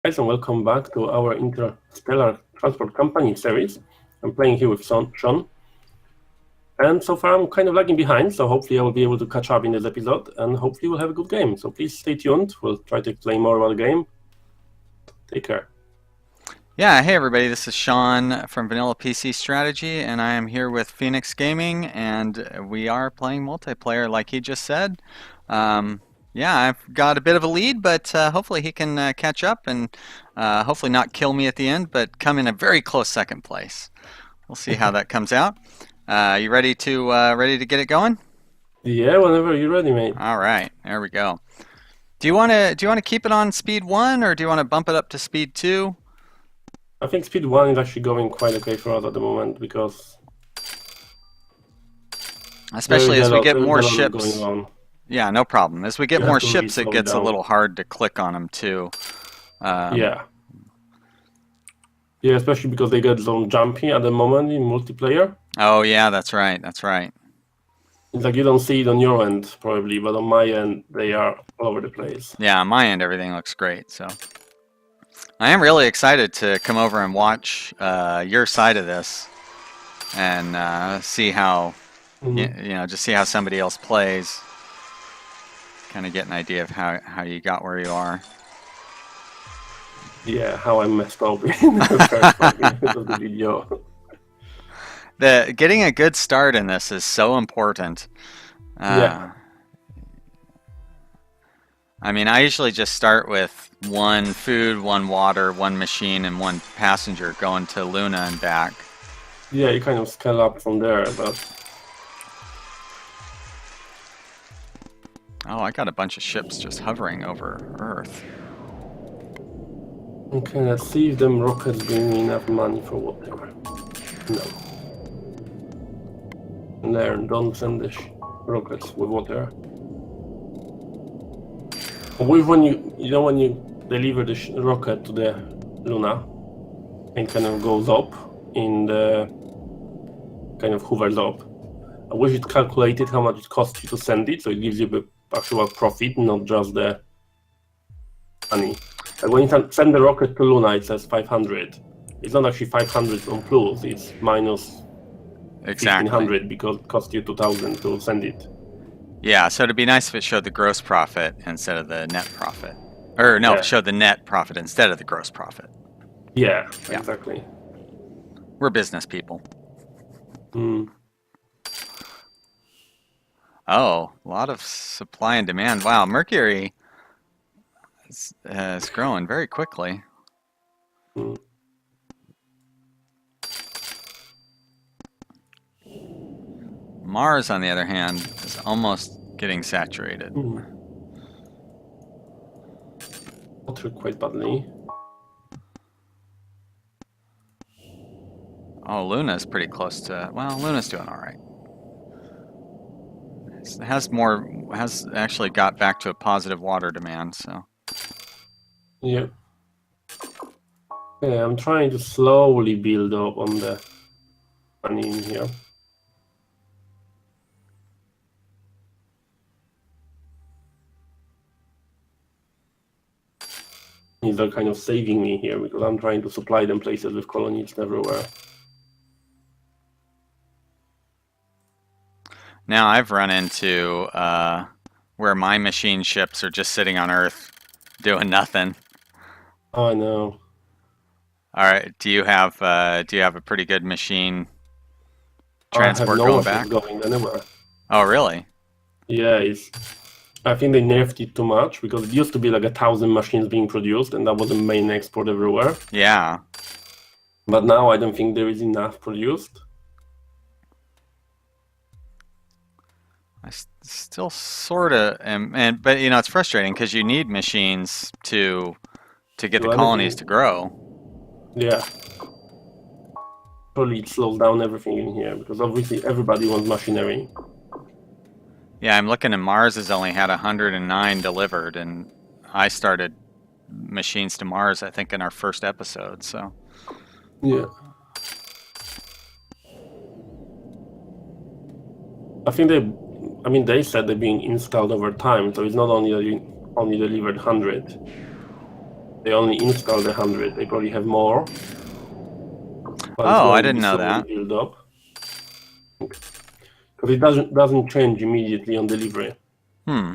Guys, and welcome back to our Interstellar Transport Company series. I'm playing here with Sean, and so far I'm kind of lagging behind, so hopefully I will be able to catch up in this episode, and hopefully we'll have a good game. So please stay tuned, we'll try to explain more about the game. Take care. Yeah, hey everybody, this is Sean from Vanilla PC Strategy, and I am here with Feniks Gaming, and we are playing multiplayer like he just said. Yeah, I've got a bit of a lead, but hopefully he can catch up and hopefully not kill me at the end, but come in a very close second place. We'll see how that comes out. You ready to get it going? Yeah, whenever you're ready, mate. All right, there we go. Do you want to keep it on speed 1 or do you want to bump it up to speed 2? I think speed 1 is actually going quite okay for us at the moment, because especially as we get more going ships. on. Yeah, no problem. As we get You more have to really ships, it slow gets a down. little hard to click on them too. Yeah, especially because they get so jumpy at the moment in multiplayer. Oh yeah, that's right. That's right. It's like you don't see it on your end, probably, but on my end, they are all over the place. Yeah, on my end, everything looks great. So I am really excited to come over and watch your side of this and see how just see how somebody else plays. Kind of get an idea of how you got where you are. Yeah, how I messed up in the first 5 minutes of the video. Getting a good start in this is so important. Yeah. I mean, I usually just start with 1 food, 1 water, 1 machine, and 1 passenger going to Luna and back. Yeah, you kind of scale up from there, but... Oh, I got a bunch of ships just hovering over Earth. Okay, let's see if them rockets bring me enough money for whatever. No. Learn, don't send the rockets with water. With when you deliver the rocket to the Luna, it kind of goes up in the kind of hovers up. I wish it calculated how much it costs you to send it, so it gives you the actual profit, not just the money. Like when you send the rocket to Luna, it says 500. It's not actually 500 on plus, it's minus Exactly. 1,500 because it cost you 2,000 to send it. Yeah, so it'd be nice if it showed the gross profit instead of the net profit. Or no, Yeah. it showed the net profit instead of the gross profit. Yeah, Yeah. exactly. We're business people. Mm. Oh, a lot of supply and demand. Wow, Mercury is growing very quickly. Mm. Mars, on the other hand, is almost getting saturated. Water quite badly. Oh, Luna's pretty close to. Well, Luna's doing all right. It has actually got back to a positive water demand. So. Yeah. Okay, I'm trying to slowly build up on the money in here. They're kind of saving me here because I'm trying to supply them places with colonies everywhere. Now I've run into where my machine ships are just sitting on Earth doing nothing. Oh, I know. All right, do you have a pretty good machine transport I have no going machines back? going anywhere. Oh, really? Yeah, I think they nerfed it too much because it used to be like 1,000 machines being produced and that was the main export everywhere. Yeah. But now I don't think there is enough produced. I still sort of am, but you know, it's frustrating because you need machines to get the colonies to grow. Yeah. Probably it slows down everything in here because obviously everybody wants machinery. Yeah, I'm looking at Mars has only had 109 delivered, and I started machines to Mars, I think, in our first episode, so. Yeah. I think they said they're being installed over time, so it's not only that you only delivered 100. They only installed 100. They probably have more. But it's Oh, going I to didn't be know slowly that. build up. Because it doesn't change immediately on delivery. Hmm.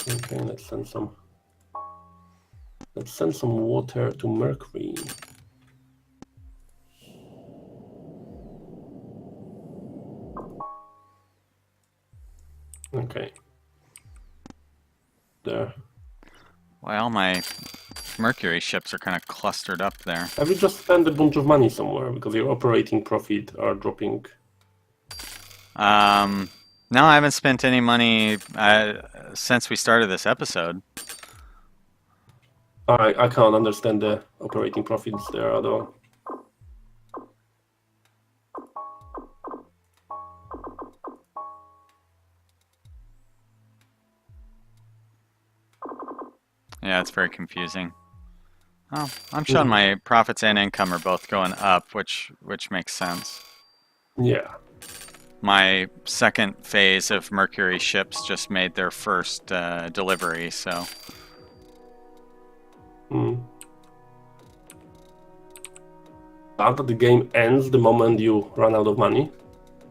Okay, let's send some water to Mercury. Okay. There. Well, my Mercury ships are kind of clustered up there. Have you just spent a bunch of money somewhere because your operating profit are dropping? No, I haven't spent any money since we started this episode. I can't understand the operating profits there at all. Yeah, it's very confusing. Oh, I'm showing my profits and income are both going up, which makes sense. Yeah. My second phase of Mercury ships just made their first delivery, so. But the game ends the moment you run out of money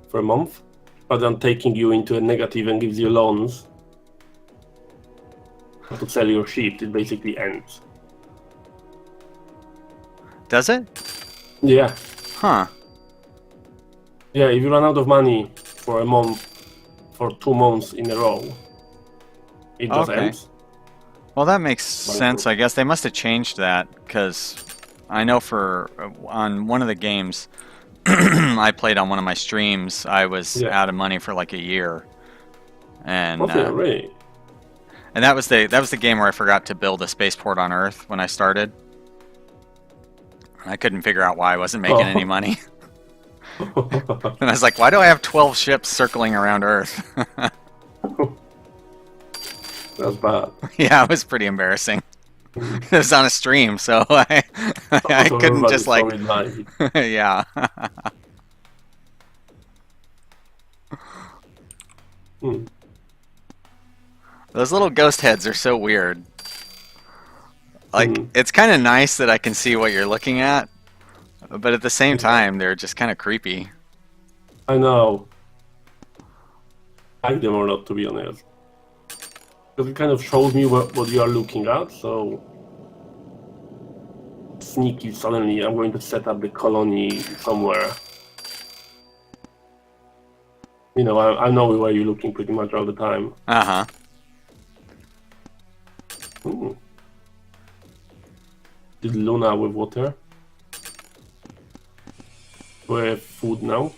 for a month, rather than taking you into a negative and gives you loans to sell your ship. It basically ends. Does it? Yeah. Huh. Yeah, if you run out of money for a month, for 2 months in a row, it just ends. Well, that makes sense. I guess they must have changed that because I know on one of the games I played on one of my streams, I was out of money for like a year, and really? And that was the game where I forgot to build a spaceport on Earth when I started. I couldn't figure out why I wasn't making any money. And I was like, why do I have 12 ships circling around Earth? That's bad. Yeah, it was pretty embarrassing. It was on a stream, so I couldn't just like... Yeah. Those little ghost heads are so weird. Like, it's kind of nice that I can see what you're looking at, but at the same time, they're just kind of creepy. I know. I like them or not, to be honest. Because it kind of shows me what you are looking at, so... Sneaky, suddenly I'm going to set up the colony somewhere. You know, I know where you're looking pretty much all the time. Uh-huh. Did Luna with water? We have food now.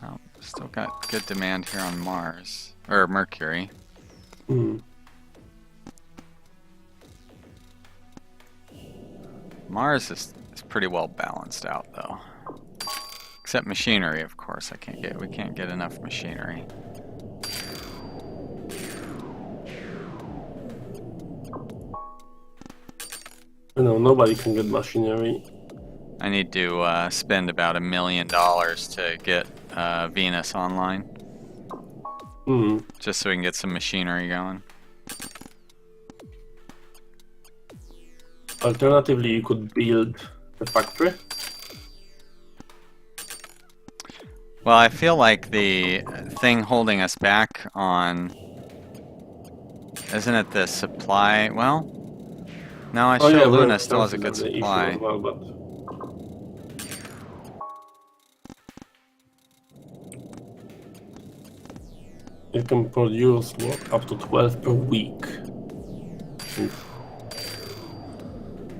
Well, still got good demand here on Mars. Or Mercury. Mars is pretty well balanced out, though. Except machinery, of course. We can't get enough machinery. You know, nobody can get machinery. I need to spend about $1 million to get Venus online. Just so we can get some machinery going. Alternatively, you could build a factory. Well, I feel like the thing holding us back on... Isn't it the supply? Well, no, I show Luna still has a good supply. Well, but... You can produce up to 12 per week.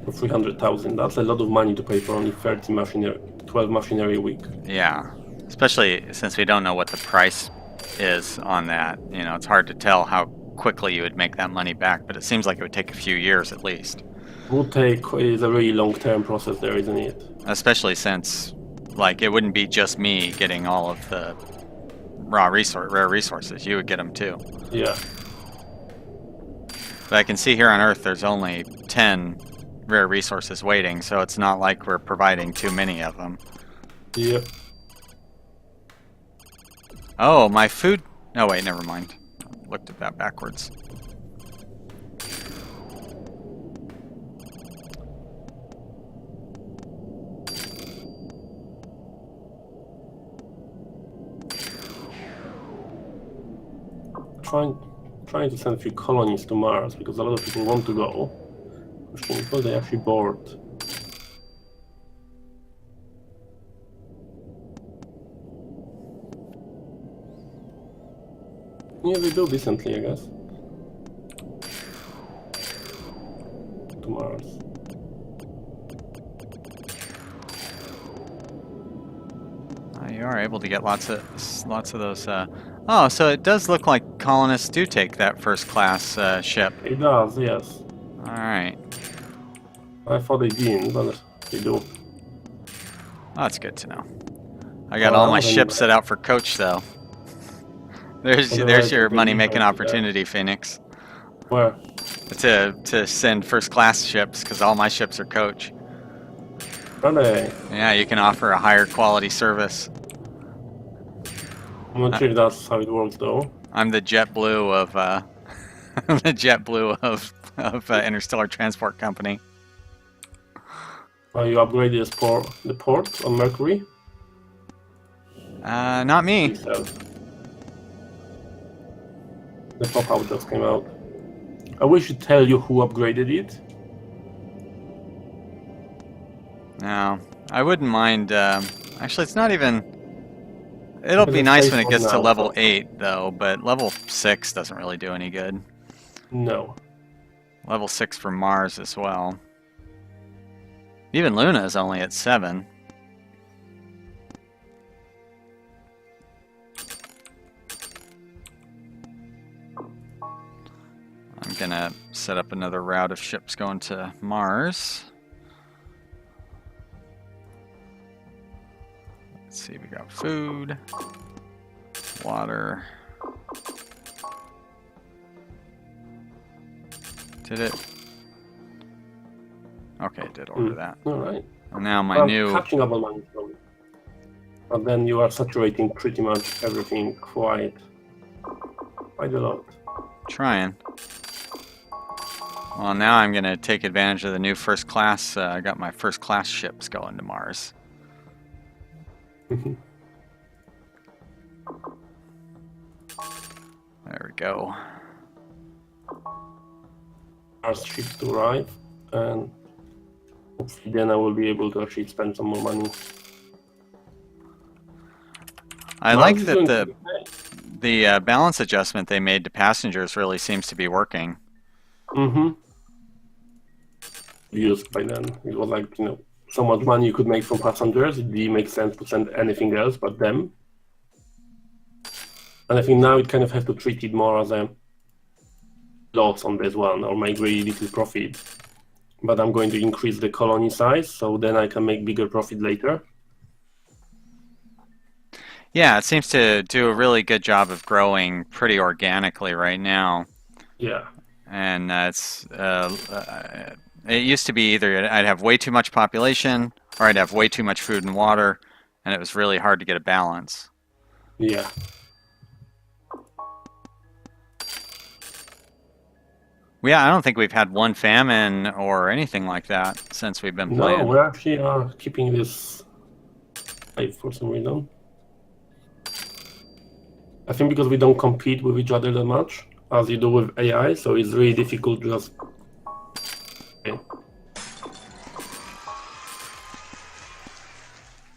For 300,000. That's a lot of money to pay for only 12 machinery a week. Yeah, especially since we don't know what the price is on that. You know, it's hard to tell how quickly you would make that money back, but it seems like it would take a few years at least. It's a really long-term process there, isn't it? Especially since, like, it wouldn't be just me getting all of the rare resources. You would get them too. Yeah. But I can see here on Earth there's only 10 rare resources waiting, so it's not like we're providing too many of them. Yep. Oh, my food. No, wait, never mind. Looked at that backwards. Trying to send a few colonies to Mars because a lot of people want to go. Question is, will they actually board? Yeah, they do decently, I guess. To Mars. You are able to get lots of those. Oh, so it does look like colonists do take that first class ship. It does, yes. All right. I thought they didn't, but they do. Oh, that's good to know. I got all my ships set out for coach, though. There's your money-making opportunity, Phoenix. Where? To send first-class ships, because all my ships are coach. Are they? Yeah, you can offer a higher quality service. I'm not sure that's how it works, though. I'm the JetBlue of the JetBlue of Interstellar Transport Company. You upgraded the port on Mercury? Not me. The pop-out just came out. I wish to tell you who upgraded it. No, I wouldn't mind. Actually, it's not even. It'll be nice when it gets to level 8, though, but level 6 doesn't really do any good. No. Level 6 for Mars as well. Even Luna is only at 7. I'm gonna set up another route of ships going to Mars. Let's see, we got food, water. Did it? Okay, it did order that. All right. And now my new. Catching up on my phone. But then you are saturating pretty much everything quite a lot. Trying. Well, now I'm gonna take advantage of the new first class. I got my first class ships going to Mars. There we go. Mars ships to arrive, and hopefully then I will be able to actually spend some more money. I like that the balance adjustment they made to passengers really seems to be working. Used by then, it was like, so much money you could make from passengers. It didn't make sense to send anything else but them. And I think now it kind of have to treat it more as a loss on this one, or make really little profit. But I'm going to increase the colony size, so then I can make bigger profit later. Yeah, it seems to do a really good job of growing pretty organically right now. Yeah. And it used to be either I'd have way too much population or I'd have way too much food and water, and it was really hard to get a balance. Yeah. Yeah, I don't think we've had one famine or anything like that since we've been playing. No, we actually are keeping this alive for some reason. I think because we don't compete with each other that much as you do with AI, so it's really difficult to just. Okay.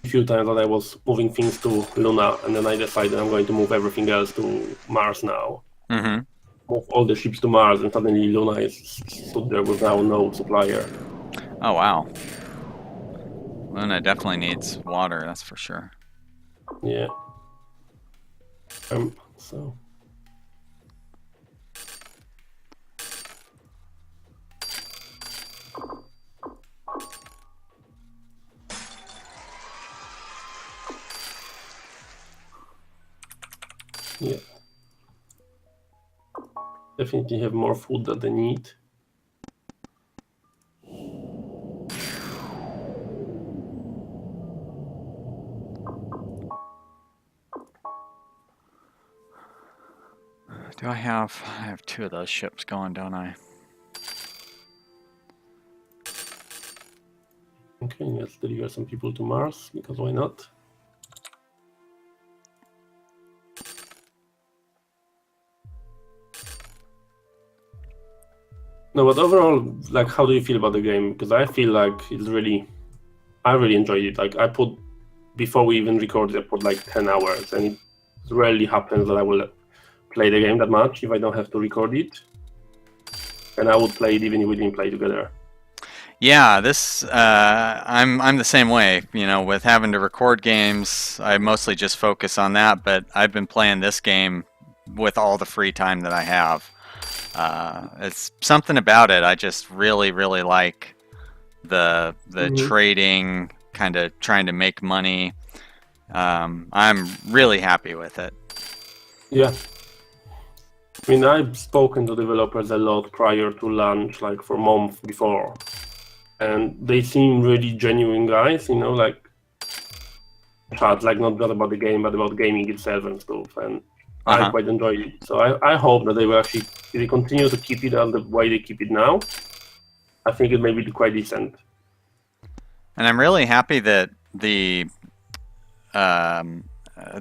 A few times that I was moving things to Luna, and then I decided I'm going to move everything else to Mars now. Mm-hmm. Move all the ships to Mars, and suddenly Luna is stood there with now no supplier. Oh wow. Luna definitely needs water, that's for sure. Yeah. So. Yeah. Definitely have more food than they need. Do I have two of those ships going, don't I? Okay, let's deliver some people to Mars, because why not? No, but overall, like, how do you feel about the game? Because I feel like I really enjoyed it. Like, before we even recorded, I put like 10 hours, and it rarely happens that I will play the game that much if I don't have to record it. And I would play it even if we didn't play together. Yeah, I'm the same way. You know, with having to record games, I mostly just focus on that. But I've been playing this game with all the free time that I have. It's something about it. I just really, really like the trading, kind of trying to make money. I'm really happy with it. Yeah. I mean, I've spoken to developers a lot prior to launch, like for months before, and they seem really genuine guys, you know, like chat, like not just about the game, but about gaming itself and stuff. And I quite enjoy it. So I hope that they will actually, if they continue to keep it on the way they keep it now, I think it may be quite decent. And I'm really happy that the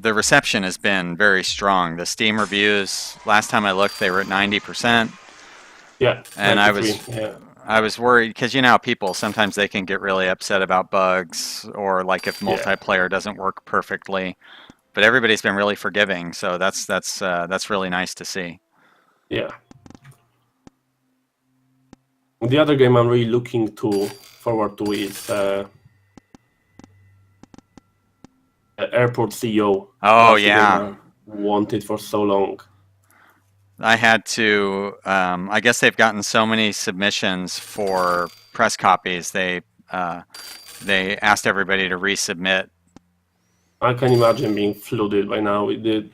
reception has been very strong. The Steam reviews, last time I looked, they were at 90%. Yeah, and 93, I was worried because you know how people sometimes they can get really upset about bugs or like if multiplayer doesn't work perfectly. But everybody's been really forgiving, so that's really nice to see. Yeah. The other game I'm really looking forward to is Airport CEO. Oh yeah, wanted for so long. I had to. I guess they've gotten so many submissions for press copies. They asked everybody to resubmit. I can imagine being flooded by now. They've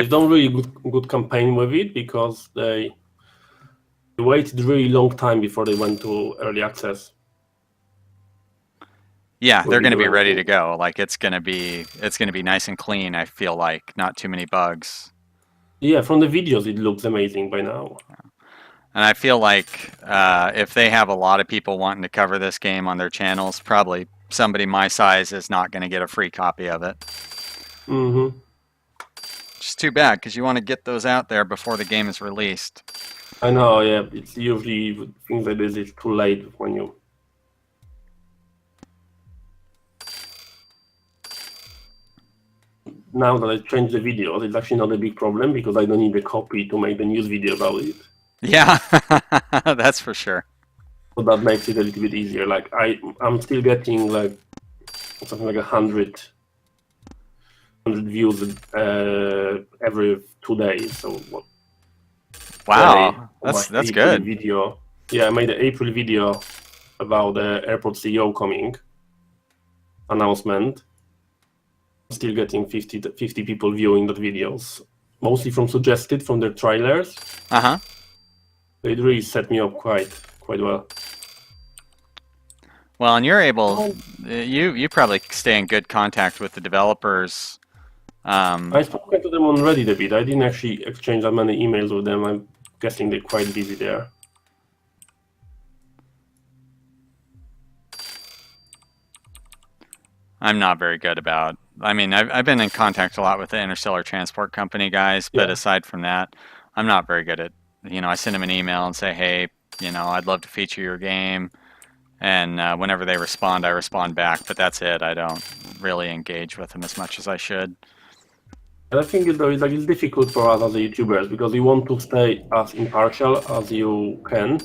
done really good campaign with it because they waited a really long time before they went to early access. Yeah, they're going to be ready to go. Like it's going to be nice and clean. I feel like not too many bugs. Yeah, from the videos it looks amazing by now. And I feel like if they have a lot of people wanting to cover this game on their channels, probably somebody my size is not going to get a free copy of it. Mm-hmm. Just too bad because you want to get those out there before the game is released. I know, yeah. It's usually things like this. It's too late when you. Now that I changed the videos, it's actually not a big problem because I don't need a copy to make the news video about it. Yeah, that's for sure. So that makes it a little bit easier. Like I'm still getting like something like 100 views every 2 days. So what? Wow, that's good. Video. Yeah, I made an April video about the airport CEO coming announcement. Still getting 50 people viewing the videos, mostly from suggested from their trailers. It really set me up quite well. Well, and you're able, you probably stay in good contact with the developers. I've spoken to them on Reddit a bit. I didn't actually exchange that many emails with them. I'm guessing they're quite busy there. I'm not very good about. I mean, I've been in contact a lot with the Interstellar Transport Company guys, but aside from that, I'm not very good at. You know, I send them an email and say, hey, you know, I'd love to feature your game, and whenever they respond, I respond back. But that's it. I don't really engage with them as much as I should. And I think it's difficult for us as YouTubers because we want to stay as impartial as you can.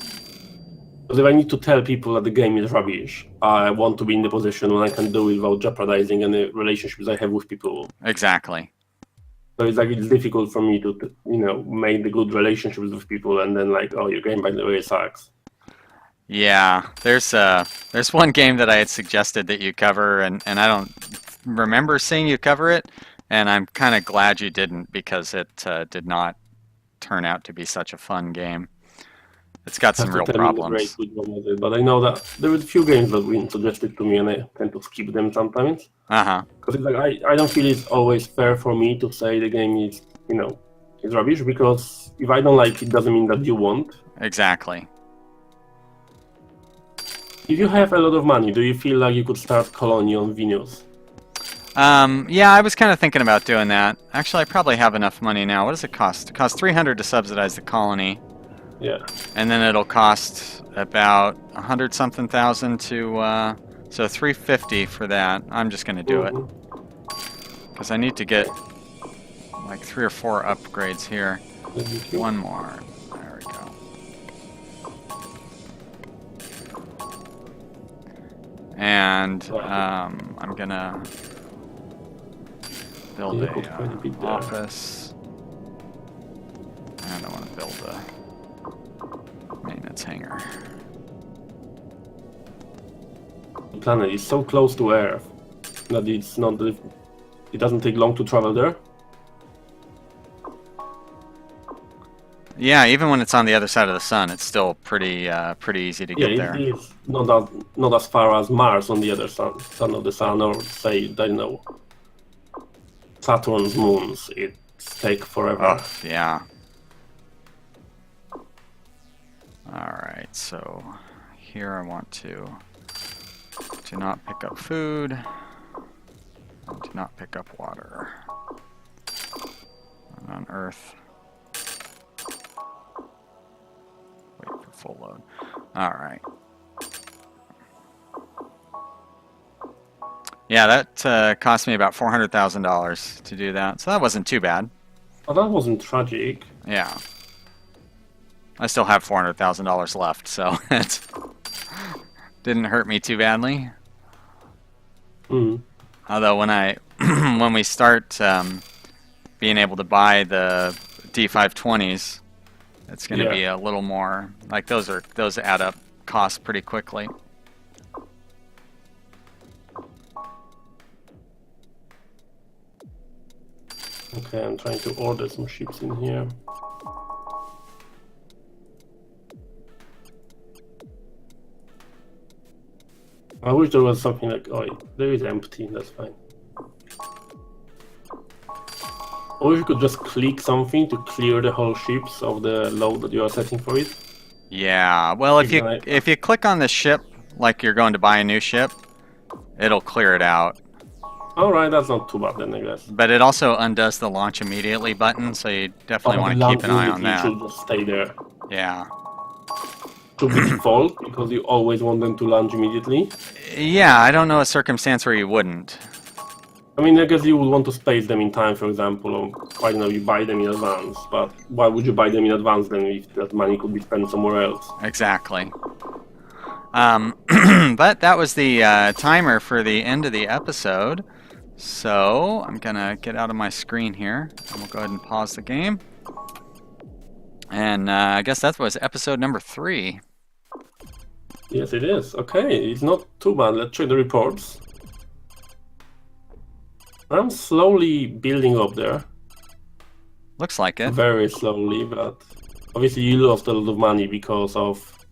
Because if I need to tell people that the game is rubbish, I want to be in the position when I can do it without jeopardizing any relationships I have with people. Exactly. So it's difficult for me to make the good relationships with people and then like, oh, your game by the way sucks. Yeah, there's one game that I had suggested that you cover, and I don't remember seeing you cover it, and I'm kind of glad you didn't because it did not turn out to be such a fun game. It's got some real problems. But I know that there were a few games that were suggested to me, and I tend to skip them sometimes. Because it's like I don't feel it's always fair for me to say the game is, is rubbish, because if I don't like it, doesn't mean that you won't. Exactly. If you have a lot of money, do you feel like you could start colony on Venus? Yeah, I was kind of thinking about doing that. Actually, I probably have enough money now. What does it cost? It costs 300 to subsidize the colony. Yeah. And then it'll cost about 100-something thousand to, so 350 for that. I'm just gonna do it. Because I need to get like 3 or 4 upgrades here. One more. There we go. And I'm gonna build a office. And I want to build a maintenance hangar. The planet is so close to Earth that it's not. It doesn't take long to travel there. Yeah, even when it's on the other side of the sun, it's still pretty easy to get there. Yeah, it's not as far as Mars on the other side of the sun, or say, I don't know, Saturn's moons. It takes forever. Oh, yeah. Alright, so here I want to not pick up food, and to not pick up water. And on Earth, wait for full load. Alright. Yeah, that cost me about $400,000 to do that, so that wasn't too bad. Oh, that wasn't tragic. Yeah. I still have $400,000 left, so it didn't hurt me too badly. Although when we start being able to buy the D520s, it's going to be a little more like those add up costs pretty quickly. Okay, I'm trying to order some ships in here. I wish there was something like, oh, there is empty, that's fine. Or you could just click something to clear the whole ships of the load that you are setting for it. Yeah, well, if you click on the ship like you're going to buy a new ship, it'll clear it out. Alright, that's not too bad then, I guess. But it also undoes the launch immediately button, so you definitely want to keep an eye on that. Should just stay there. Yeah. Should be default, because you always want them to launch immediately. Yeah, I don't know a circumstance where you wouldn't. I mean, I guess you would want to space them in time, for example, or I don't know, you buy them in advance. But why would you buy them in advance then if that money could be spent somewhere else? Exactly. But that was the timer for the end of the episode. So I'm gonna get out of my screen here, and we'll go ahead and pause the game. And I guess that was episode number 3. Yes, it is. Okay, it's not too bad. Let's check the reports. I'm slowly building up there. Looks like it. Very slowly, but obviously you lost a lot of money because of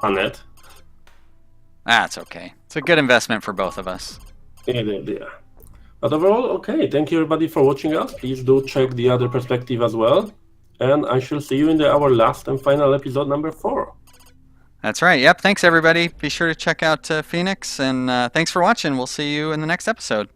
Annette. That's okay. It's a good investment for both of us. Yeah. But overall, okay. Thank you everybody for watching us. Please do check the other perspective as well. And I shall see you in our last and final episode, number 4. That's right. Yep. Thanks, everybody. Be sure to check out Feniks, and thanks for watching. We'll see you in the next episode.